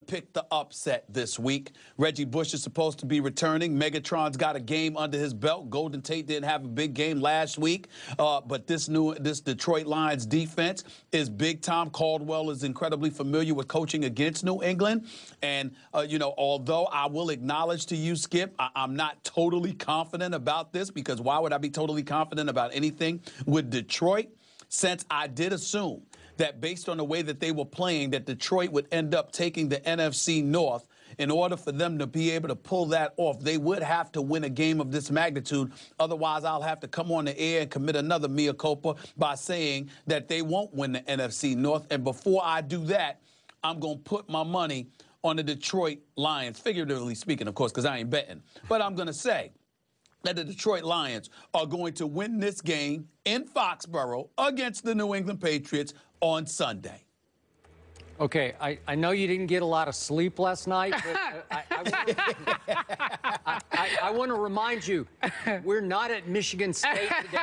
pick the upset this week. Reggie Bush is supposed to be returning. Megatron's got a game under his belt. Golden Tate didn't have a big game last week, but this Detroit Lions defense is big time. Caldwell is incredibly familiar with coaching against New England. And, although I will acknowledge to you, Skip, I'm not totally confident about this, because why would I be totally confident about anything with Detroit? Since I did assume that based on the way that they were playing, that Detroit would end up taking the NFC North. In order for them to be able to pull that off, they would have to win a game of this magnitude. Otherwise, I'll have to come on the air and commit another mea culpa by saying that they won't win the NFC North. And before I do that, I'm going to put my money on the Detroit Lions, figuratively speaking, of course, because I ain't betting. But I'm going to say that the Detroit Lions are going to win this game in Foxborough against the New England Patriots on Sunday. Okay, I know you didn't get a lot of sleep last night, but I want to remind you, we're not at Michigan State today.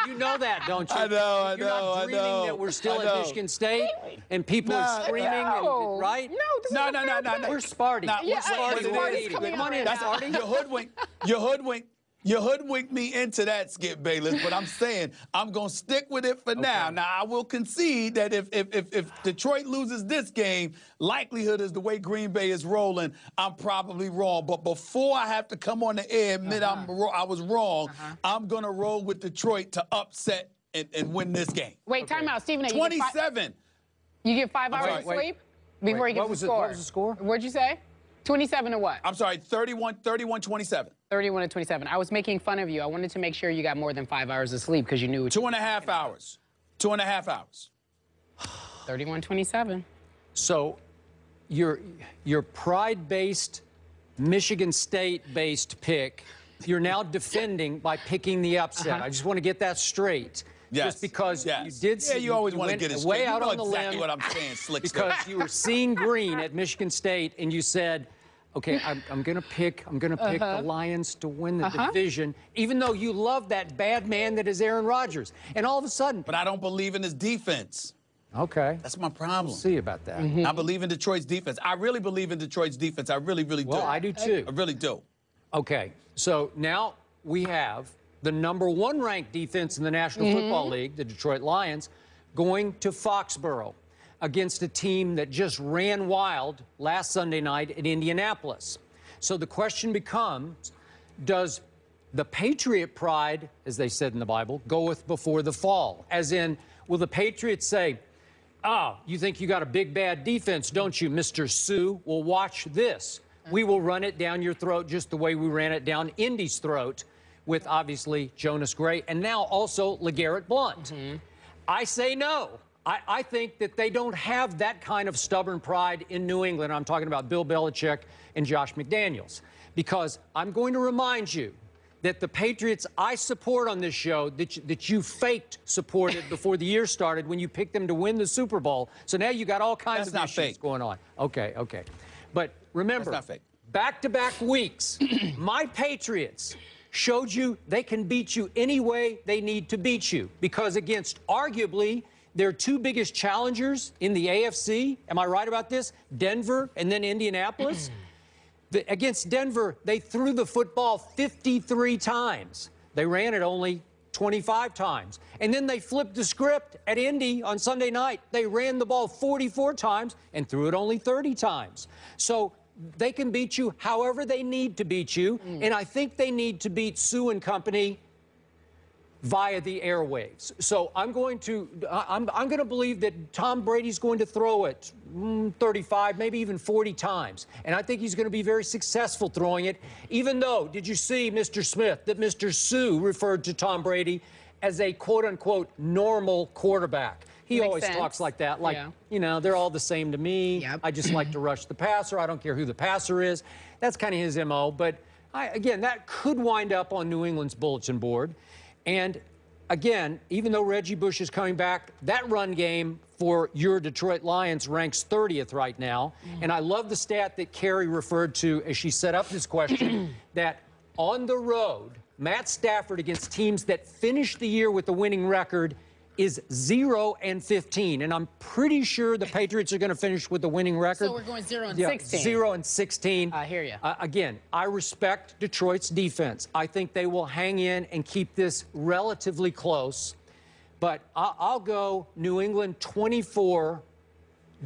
You know that, don't you? I know. You're not dreaming that we're still at Michigan State and people are screaming, right? No. We're Sparty. We're Sparty. Come on in, Sparty. You hoodwinked me into that, Skip Bayless, but I'm saying I'm going to stick with it for now. Now, I will concede that if Detroit loses this game, likelihood is the way Green Bay is rolling, I'm probably wrong. But before I have to come on the air and admit I was wrong, I'm going to roll with Detroit to upset and win this game. Wait, time out, Stephen A. 27. You get 5 hours of sleep before you get the score. What was the score? What'd you say? 27 to what? I'm sorry, 31-27. 31 to 27. I was making fun of you. I wanted to make sure you got more than 5 hours of sleep because you knew. 2.5 hours. 2.5 hours. 31-27. So your pride-based, Michigan State-based pick, you're now defending by picking the upset. I just want to get that straight. Yes. Just because you did see, you always want to get it way straight. out on the exactly limb what I'm saying, slick because you were seeing green at Michigan State, and you said, "Okay, I'm going to pick the Lions to win the division," even though you love that bad man that is Aaron Rodgers. And all of a sudden, but I don't believe in his defense. Okay, that's my problem. We'll see about that. I believe in Detroit's defense. I really believe in Detroit's defense. I really do. Well, I do too. I really do. Okay, so now we have the #1 ranked defense in the National Football League, the Detroit Lions, going to Foxborough against a team that just ran wild last Sunday night at Indianapolis. So the question becomes, does the Patriot pride, as they said in the Bible, goeth before the fall? As in, will the Patriots say, you think you got a big bad defense, don't you, Mr. Sue? Well, watch this. We will run it down your throat just the way we ran it down Indy's throat with, obviously, Jonas Gray and now also LeGarrette Blount. I say no. I think that they don't have that kind of stubborn pride in New England. I'm talking about Bill Belichick and Josh McDaniels. Because I'm going to remind you that the Patriots I support on this show, that you faked supported before the year started when you picked them to win the Super Bowl. So now you got all kinds of issues going on. Okay. But remember, back-to-back weeks, my Patriots showed you they can beat you any way they need to beat you. Because against arguably their two biggest challengers in the AFC, am I right about this? Denver and then Indianapolis. Against Denver, they threw the football 53 times. They ran it only 25 times. And then they flipped the script at Indy on Sunday night. They ran the ball 44 times and threw it only 30 times. So they can beat you however they need to beat you. And I think they need to beat Sue and company via the airwaves. So I'm going to believe that Tom Brady's going to throw it 35, maybe even 40 times. And I think he's going to be very successful throwing it, even though, did you see, Mr. Smith, that Mr. Sue referred to Tom Brady as a quote-unquote normal quarterback. He always talks like that, like, you know, they're all the same to me. I just like to rush the passer. I don't care who the passer is. That's kind of his MO. But, again, that could wind up on New England's bulletin board. And, again, even though Reggie Bush is coming back, that run game for your Detroit Lions ranks 30th right now. And I love the stat that Carrie referred to as she set up this question, that on the road, Matt Stafford against teams that finish the year with a winning record is 0-15, and I'm pretty sure the Patriots are going to finish with the winning record. So we're going 0-16. 0-16. I hear you. Again, I respect Detroit's defense. I think they will hang in and keep this relatively close. But I'll go New England 24,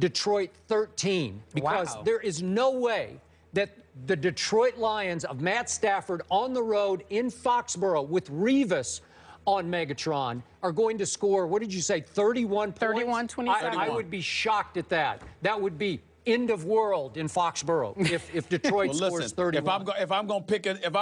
Detroit 13, because there is no way that the Detroit Lions of Matt Stafford on the road in Foxborough with Revis on Megatron are going to score, what did you say, 31 points? 31-27. I would be shocked at that. That would be end of world in Foxborough if Detroit Well, scores listen, 31. if I'm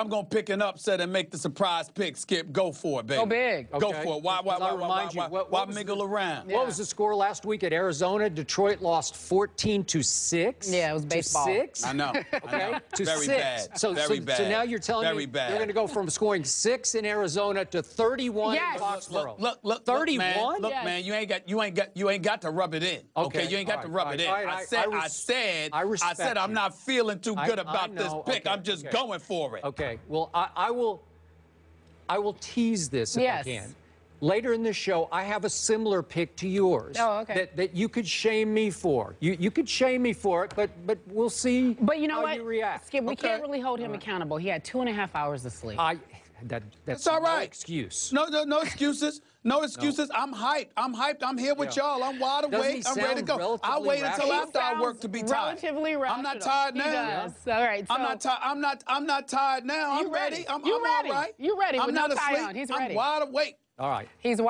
gonna pick an upset and make the surprise pick, Skip, go for it, baby. Go big. Go Okay. for it. Why What was mingle around? What was the score last week at Arizona? Detroit lost 14-6. Yeah, it was baseball. To 6. I know. Okay, to Very 6. bad. So now you're telling me they're going to go from scoring 6 in Arizona to 31 Yes. in Foxborough. Look, 31. Look, man, you ain't got to rub it in. Okay, you ain't got to rub it in. I said I'm not feeling too good about this pick. I'm just going for it. Okay. Well, I will tease this if I can. Later in the show, I have a similar pick to yours. Oh, okay. That you could shame me for. You could shame me for it, but we'll see. But you know how what? you react. Skip, we can't really hold him accountable. He had 2.5 hours of sleep. That's all right. No excuse. No excuses. No excuses. No. I'm hyped. I'm here with y'all. I'm wide awake. I'm ready to go. I'll wait until after I work to be tired. Relatively rational. I'm not tired now. He does. All right. So I'm not tired now. I'm ready. I'm all right. You ready? I'm with not no tie asleep. on. He's ready. I'm wide awake. All right. He's